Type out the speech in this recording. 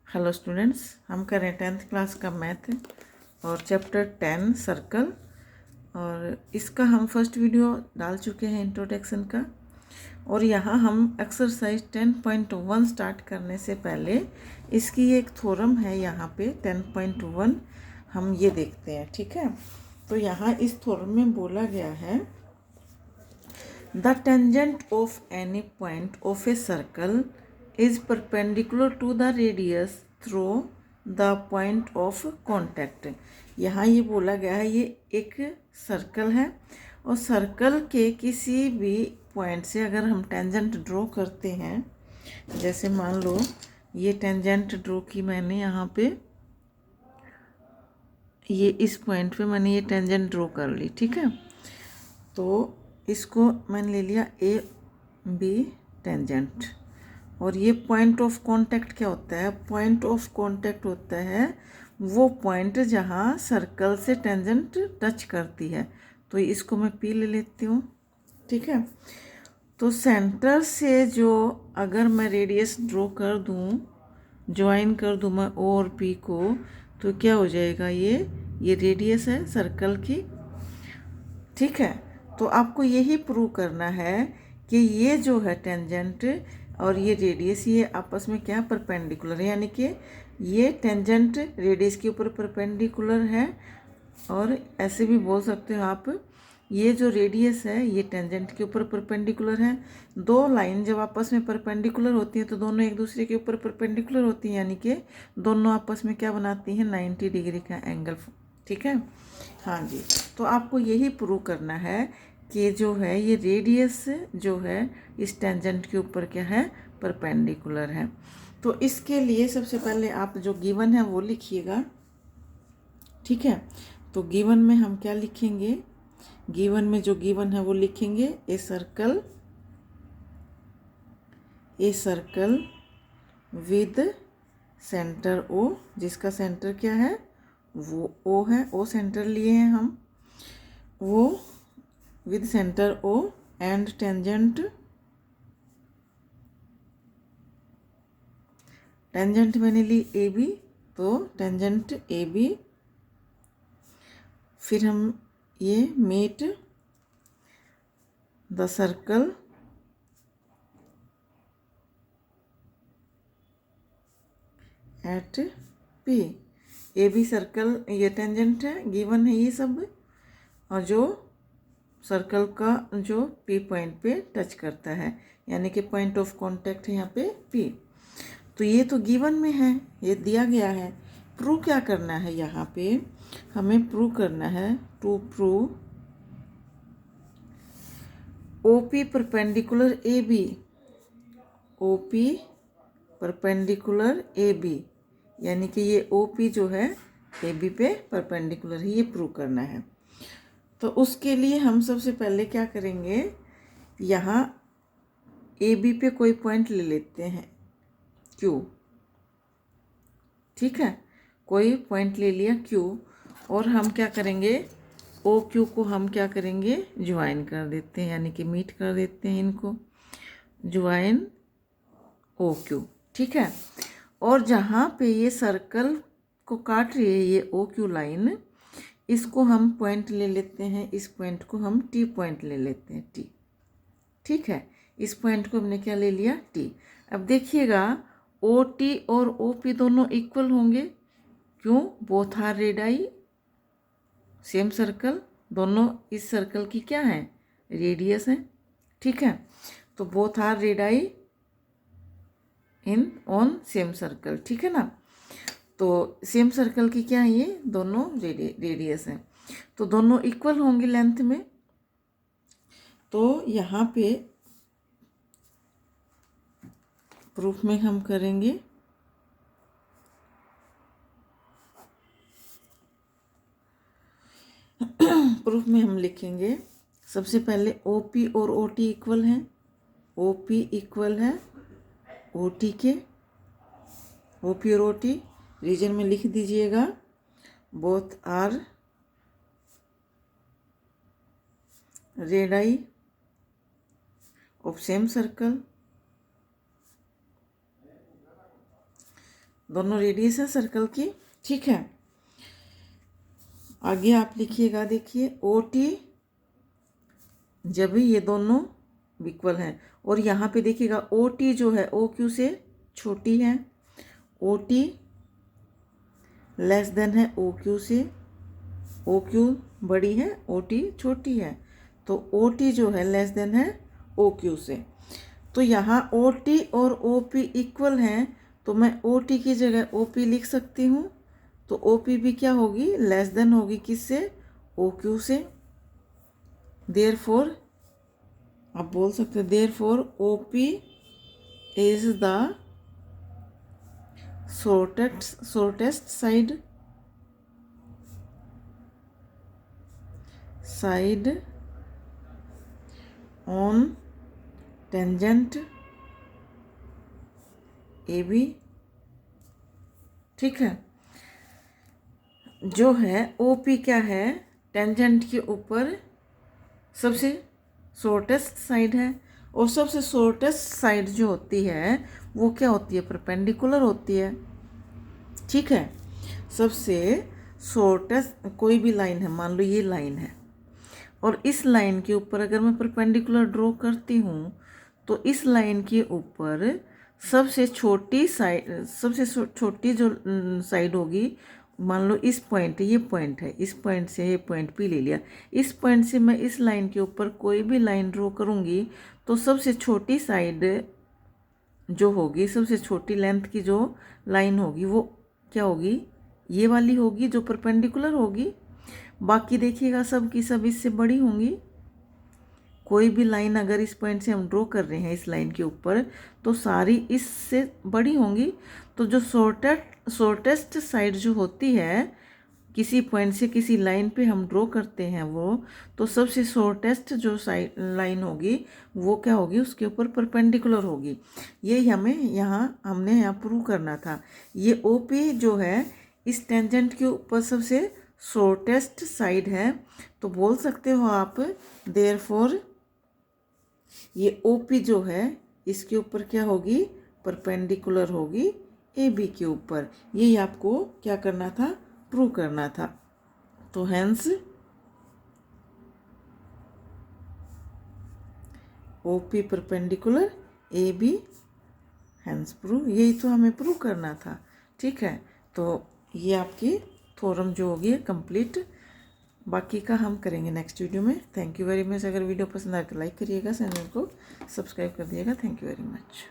Hello students, हम कर रहे हैं 10th क्लास का मैथ और चैप्टर 10 सर्कल। और इसका हम फर्स्ट वीडियो डाल चुके हैं इंट्रोडक्शन का। और यहाँ हम एक्सरसाइज 10.1 स्टार्ट करने से पहले इसकी एक थ्योरम है यहाँ पे 10.1 हम ये देखते हैं, ठीक है। तो यहाँ इस थ्योरम में बोला गया है the tangent of any point of a circle is perpendicular to the radius through the point of contact। यहाँ ये बोला गया है ये एक सर्कल है और सर्कल के किसी भी पॉइंट से अगर हम टेंजेंट ड्रॉ करते हैं, जैसे मान लो ये टेंजेंट ड्रॉ की मैंने यहाँ पे, ये इस पॉइंट पे मैंने ये टेंजेंट ड्रॉ कर ली, ठीक है। तो इसको मैंने ले लिया ए बी टेंजेंट। और ये पॉइंट ऑफ कांटेक्ट क्या होता है? पॉइंट ऑफ कांटेक्ट होता है वो पॉइंट जहाँ सर्कल से टेंजेंट टच करती है। तो इसको मैं पी ले लेती हूँ, ठीक है। तो सेंटर से जो अगर मैं रेडियस ड्रॉ कर दूँ, ज्वाइन कर दूँ मैं ओ और पी को, तो क्या हो जाएगा? ये रेडियस है सर्कल की, ठीक है। तो आपको यही प्रूव करना है कि ये जो है टेंजेंट और ये रेडियस ये आपस में क्या परपेंडिकुलर है, यानी कि ये टेंजेंट रेडियस के ऊपर परपेंडिकुलर है। और ऐसे भी बोल सकते हो आप, ये जो रेडियस है ये टेंजेंट के ऊपर परपेंडिकुलर है। दो लाइन जब आपस में परपेंडिकुलर होती हैं तो दोनों एक दूसरे के ऊपर परपेंडिकुलर होती हैं, यानी कि दोनों आपस में क्या बनाती हैं? 90 डिग्री का एंगल, ठीक है। हाँ जी, तो आपको यही प्रूव करना है कि जो है ये रेडियस जो है इस टेंजेंट के ऊपर क्या है? परपेंडिकुलर है। तो इसके लिए सबसे पहले आप जो गिवन है वो लिखिएगा, ठीक है। तो गिवन में हम क्या लिखेंगे? गिवन में जो गिवन है वो लिखेंगे a circle with centre O, जिसका सेंटर क्या है? वो ओ है, ओ सेंटर लिए हैं हम, वो with centre O and tangent मैंने ली ए बी, तो टेंजेंट ए बी। फिर हम ये meet the circle at P. A B circle ये टेंजेंट है, गिवन है ये सब, और जो सर्कल का जो पी पॉइंट पे टच करता है, यानी कि पॉइंट ऑफ कांटेक्ट है यहाँ पे पी। तो ये तो गिवन में है, ये दिया गया है। प्रूव क्या करना है? यहाँ पे हमें प्रूव करना है, to prove O P perpendicular A B, O P perpendicular A B, यानी कि ये ओ पी जो है ए बी पे परपेंडिकुलर है, ये प्रूव करना है। तो उसके लिए हम सबसे पहले क्या करेंगे? यहाँ ए बी पे कोई पॉइंट ले लेते हैं क्यू, ठीक है। कोई पॉइंट ले लिया क्यू, और हम क्या करेंगे? ओ क्यू को हम क्या करेंगे? ज्वाइन कर देते हैं, यानी कि मीट कर देते हैं इनको, ज्वाइन ओ क्यू, ठीक है। और जहाँ पे ये सर्कल को काट रही है ये ओ क्यू लाइन, इसको हम पॉइंट ले लेते हैं, इस पॉइंट को हम टी पॉइंट ले लेते हैं, टी, ठीक है। इस पॉइंट को हमने क्या ले लिया? टी। अब देखिएगा ओ टी और ओ पी दोनों इक्वल होंगे, क्यों? Both are radii same circle, दोनों इस सर्कल की क्या है? रेडियस है, ठीक है। तो both are radii in on same circle, ठीक है ना। तो सेम सर्कल की क्या है? ये दोनों रेडियस हैं, तो दोनों इक्वल होंगे लेंथ में। तो यहाँ पे प्रूफ में हम करेंगे प्रूफ में हम लिखेंगे सबसे पहले ओ पी और ओ टी इक्वल हैं, ओ पी इक्वल है ओ टी के, ओ पी और ओ टी रीजन में लिख दीजिएगा, both are radii of same circle. दोनों रेडियस है सर्कल की, ठीक है। आगे आप लिखिएगा, देखिए ओ टी, जब भी ये दोनों इक्वल हैं, और यहाँ पे देखिएगा ओ टी जो है ओ क्यू से छोटी है, ओ टी लेस देन है ओ क्यू से, ओ क्यू बड़ी है ओ टी छोटी है, तो ओ टी जो है लेस देन है ओ क्यू से। तो यहाँ ओ टी और ओ पी इक्वल हैं, तो मैं ओ टी की जगह ओ पी लिख सकती हूँ, तो ओ पी भी क्या होगी, लेस देन होगी किससे, ओ क्यू से। देयरफॉर आप बोल सकते हैं therefore O P is the shortest side on tangent A B, ठीक है। जो है ओ पी क्या है, टेंजेंट के ऊपर सबसे शॉर्टेस्ट साइड है, और सबसे शॉर्टेस्ट साइड जो होती है वो क्या होती है, परपेंडिकुलर होती है, ठीक है। सबसे शॉर्टेस्ट कोई भी लाइन है, मान लो ये लाइन है, और इस लाइन के ऊपर अगर मैं परपेंडिकुलर ड्रॉ करती हूँ तो इस लाइन के ऊपर सबसे छोटी साइड, सबसे छोटी जो साइड होगी, मान लो इस पॉइंट, ये पॉइंट है, इस पॉइंट से ये पॉइंट पी ले लिया, इस पॉइंट से मैं इस लाइन के ऊपर कोई भी लाइन ड्रॉ करूँगी तो सबसे छोटी साइड जो होगी, सबसे छोटी लेंथ की जो लाइन होगी वो क्या होगी, ये वाली होगी जो परपेंडिकुलर होगी। बाकी देखिएगा सब की सब इससे बड़ी होंगी। कोई भी लाइन अगर इस पॉइंट से हम ड्रॉ कर रहे हैं इस लाइन के ऊपर, तो सारी इससे बड़ी होंगी। तो जो शॉर्टेस्ट साइड जो होती है, किसी पॉइंट से किसी लाइन पे हम ड्रॉ करते हैं वो, तो सबसे शॉर्टेस्ट जो साइड लाइन होगी वो क्या होगी, उसके ऊपर परपेंडिकुलर होगी। ये हमें हमने यहाँ प्रूव करना था। ये ओ पी जो है इस टेंजेंट के ऊपर सबसे शॉर्टेस्ट साइड है, तो बोल सकते हो आप देयरफॉर ये ओ पी जो है इसके ऊपर क्या होगी, परपेंडिकुलर होगी ए बी के ऊपर। यही आपको क्या करना था, प्रूव करना था। तो hence O P perpendicular A B, hence prove, यही तो हमें प्रूव करना था, ठीक है। तो ये आपकी थ्योरम जो होगी कंप्लीट, बाकी का हम करेंगे नेक्स्ट वीडियो में। Thank you very much. अगर वीडियो पसंद आए तो लाइक करिएगा, चैनल को सब्सक्राइब कर दिएगा। Thank you very much.